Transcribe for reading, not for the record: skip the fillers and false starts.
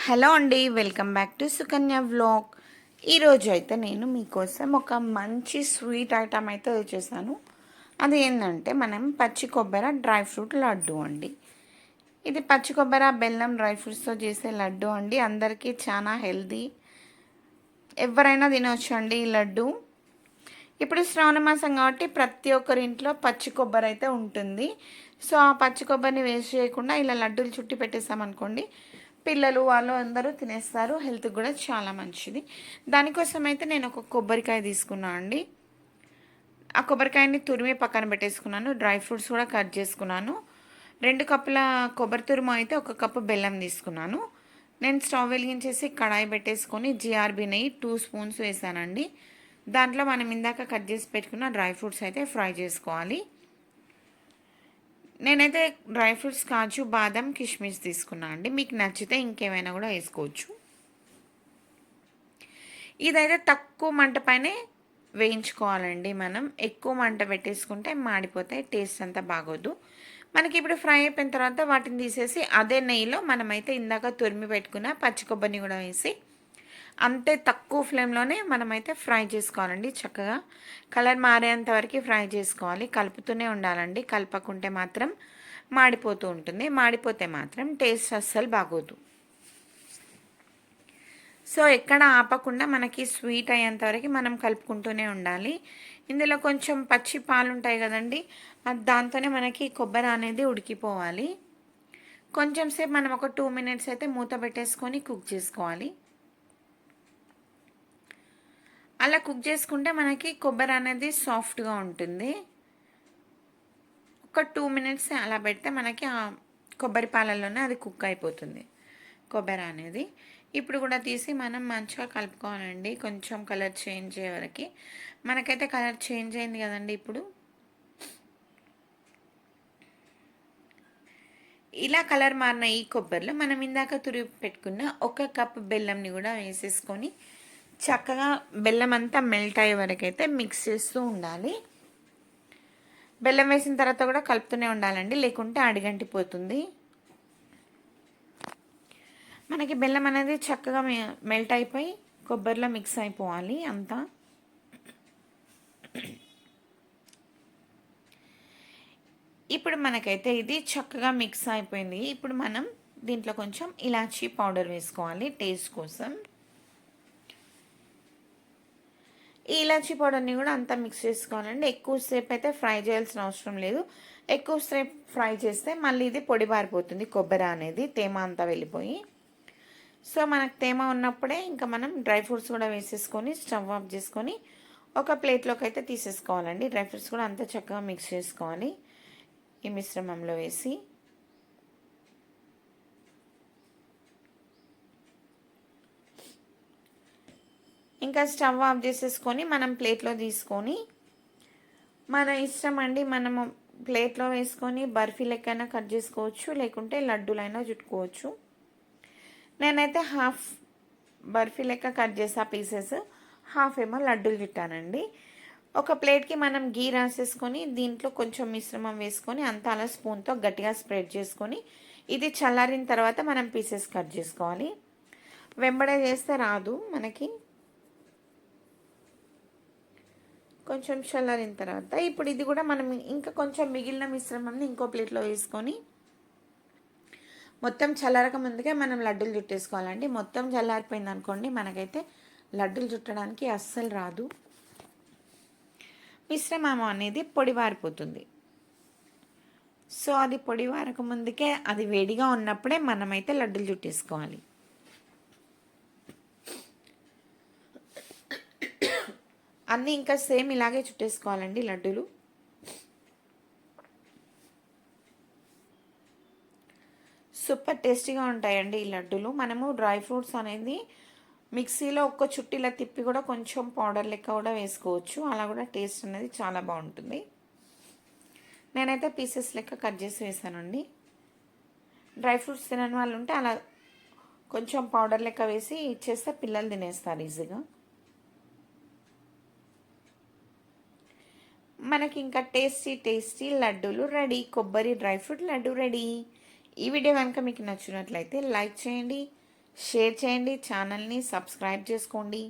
Hello అండి, welcome back to Sukanya vlog. ఈరోజు అయితే నేను మీకోసం ఒక మంచి స్వీట్ ఐటమ్ అయితే వచ్చేసాను. అది ఏంటంటే మనం పచ్చి కొబ్బరి డ్రై ఫ్రూట్ లడ్డు అండి. ఇది పచ్చి కొబ్బరి బెల్లం డ్రై ఫ్రూట్స్తో చేసే లడ్డు అండి. అందరికీ చాలా హెల్దీ, ఎవరైనా తినవచ్చు అండి ఈ లడ్డు. ఇప్పుడు శ్రావణ మాసం కాబట్టి ప్రతి ఒక్కరి ఇంట్లో పచ్చి కొబ్బరి అయితే ఉంటుంది. సో ఆ పచ్చి కొబ్బరిని వేస్ట్ చేయకుండా ఇలా లడ్డూలు చుట్టి పెట్టేసామనుకోండి, పిల్లలు వాళ్ళు అందరూ తినేస్తారు. హెల్త్కి కూడా చాలా మంచిది. దానికోసం అయితే నేను ఒక కొబ్బరికాయ తీసుకున్నాను అండి. ఆ కొబ్బరికాయని తురిమి పక్కన పెట్టేసుకున్నాను. డ్రై ఫ్రూట్స్ కూడా కట్ చేసుకున్నాను. 2 కప్పుల కొబ్బరి తురుము అయితే 1 కప్పు బెల్లం తీసుకున్నాను. నేను స్టవ్ వెలిగించేసి కడాయి పెట్టేసుకొని జిఆర్బి నెయ్యి 2 స్పూన్స్ వేసానండి. దాంట్లో మనం ఇందాక కట్ చేసి పెట్టుకున్న డ్రై ఫ్రూట్స్ అయితే ఫ్రై చేసుకోవాలి. నేనైతే డ్రై ఫ్రూట్స్ కాజు బాదం కిష్మిష్ తీసుకున్నాను అండి. మీకు నచ్చితే ఇంకేమైనా కూడా వేసుకోవచ్చు. ఇదైతే తక్కువ మంట పైనే వేయించుకోవాలండి. మనం ఎక్కువ మంట పెట్టేసుకుంటే మాడిపోతాయి, టేస్ట్ అంతా బాగోదు. మనకి ఇప్పుడు ఫ్రై అయిపోయిన తర్వాత వాటిని తీసేసి అదే నెయ్యిలో మనమైతే ఇందాక తురిమి పెట్టుకున్న పచ్చి కొబ్బరిని కూడా వేసి అంతే తక్కువ ఫ్లేమ్లోనే మనమైతే ఫ్రై చేసుకోవాలండి. చక్కగా కలర్ మారేంత వరకు ఫ్రై చేసుకోవాలి. కలుపుతూనే ఉండాలండి. కలపకుంటే మాత్రం మాడిపోతూ ఉంటుంది. మాడిపోతే మాత్రం టేస్ట్ అస్సలు బాగోదు. సో ఎక్కడ ఆపకుండా మనకి స్వీట్ అయ్యేంత వరకు మనం కలుపుకుంటూనే ఉండాలి. ఇందులో కొంచెం పచ్చి పాలు ఉంటాయి కదండి, దాంతోనే మనకి కొబ్బరి అనేది ఉడికిపోవాలి. కొంచెం సేపు మనం ఒక 2 మినిట్స్ అయితే మూత పెట్టేసుకొని కుక్ చేసుకోవాలి. అలా కుక్ చేసుకుంటే మనకి కొబ్బరి అనేది సాఫ్ట్గా ఉంటుంది. ఒక 2 మినిట్స్ అలా పెడితే మనకి ఆ కొబ్బరి పాలల్లోనే అది కుక్ అయిపోతుంది కొబ్బరి అనేది. ఇప్పుడు కూడా తీసి మనం మంచిగా కలుపుకోవాలండి. కొంచెం కలర్ చేంజ్ అయ్యే వరకు. మనకైతే కలర్ చేంజ్ అయింది కదండి. ఇప్పుడు ఇలా కలర్ మారిన ఈ కొబ్బరిలో మనం ఇందాక తురిమి పెట్టుకున్న 1 కప్పు బెల్లంని కూడా వేసేసుకొని చక్కగా బెల్లం అంతా మెల్ట్ అయ్యే వరకు అయితే మిక్స్ చేస్తూ ఉండాలి. బెల్లం వేసిన తర్వాత కూడా కలుపుతూనే ఉండాలండి, లేకుంటే అడిగంటిపోతుంది. మనకి బెల్లం అనేది చక్కగా మెల్ట్ అయిపోయి కొబ్బరిలో మిక్స్ అయిపోవాలి అంతా. ఇప్పుడు మనకైతే ఇది చక్కగా మిక్స్ అయిపోయింది. ఇప్పుడు మనం దీంట్లో కొంచెం ఇలాచీ పౌడర్ వేసుకోవాలి టేస్ట్ కోసం. ఈ ఇలాచీ పౌడర్ని కూడా అంతా మిక్స్ చేసుకోవాలండి. ఎక్కువసేపు అయితే ఫ్రై చేయాల్సిన అవసరం లేదు. ఎక్కువసేపు ఫ్రై చేస్తే మళ్ళీ ఇది పొడి బారిపోతుంది కొబ్బరి అనేది, తేమ అంతా వెళ్ళిపోయి. సో మనకు తేమ ఉన్నప్పుడే ఇంకా మనం డ్రై ఫ్రూట్స్ కూడా వేసేసుకొని స్టవ్ ఆఫ్ చేసుకొని ఒక ప్లేట్లోకి అయితే తీసేసుకోవాలండి. డ్రై ఫ్రూట్స్ కూడా అంతా చక్కగా మిక్స్ చేసుకోవాలి ఈ మిశ్రమంలో వేసి. ఇంకా స్టవ్ ఆఫ్ చేసేసుకొని మనం ప్లేట్లో తీసుకొని మన ఇష్టం అండి, మనము ప్లేట్లో వేసుకొని బర్ఫీ లెక్కైనా కట్ చేసుకోవచ్చు, లేకుంటే లడ్డూలైనా చుట్టుకోవచ్చు. నేనైతే హాఫ్ బర్ఫీ లెక్క కట్ చేసా పీసెస్, హాఫ్ ఏమో లడ్డూలు చుట్టానండి. ఒక ప్లేట్కి మనం గీ రాసేసుకొని దీంట్లో కొంచెం మిశ్రమం వేసుకొని అంతా అలా స్పూన్తో గట్టిగా స్ప్రెడ్ చేసుకొని ఇది చల్లారిన తర్వాత మనం పీసెస్ కట్ చేసుకోవాలి. వెంబడే చేస్తే రాదు మనకి. కొంచెం చల్లారిన తర్వాత ఇప్పుడు ఇది కూడా మనం ఇంకా కొంచెం మిగిలిన మిశ్రమాన్ని ఇంకో ప్లేట్లో వేసుకొని మొత్తం చల్లారక ముందుకే మనం లడ్డూలు చుట్టేసుకోవాలండి. మొత్తం చల్లారిపోయింది అనుకోండి, మనకైతే లడ్డూలు చుట్టడానికి అస్సలు రాదు. మిశ్రమం అనేది పొడివారిపోతుంది. సో అది పొడివారక ముందుకే అది వేడిగా ఉన్నప్పుడే మనమైతే లడ్డూలు చుట్టేసుకోవాలి. అన్నీ ఇంకా సేమ్ ఇలాగే చుట్టేసుకోవాలండి లడ్డూలు. సూపర్ టేస్టీగా ఉంటాయండి ఈ లడ్డూలు. మనము డ్రై ఫ్రూట్స్ అనేది మిక్సీలో ఒక్క చుట్టిలా తిప్పి కూడా కొంచెం పౌడర్ లెక్క కూడా వేసుకోవచ్చు. అలా కూడా టేస్ట్ అనేది చాలా బాగుంటుంది. నేనైతే పీసెస్ లెక్క కట్ చేసి వేసానండి. డ్రై ఫ్రూట్స్ తినని వాళ్ళు ఉంటే అలా కొంచెం పౌడర్ లెక్క వేసి ఇచ్చేస్తే పిల్లలు తినేస్తారు ఈజీగా. మనకి ఇంకా టేస్టీ లడ్డూలు రెడీ. కొబ్బరి డ్రై ఫ్రూట్ లడ్డు రెడీ. ఈ వీడియో కనుక మీకు నచ్చినట్లయితే లైక్ చేయండి, షేర్ చేయండి, ఛానల్ని సబ్స్క్రైబ్ చేసుకోండి.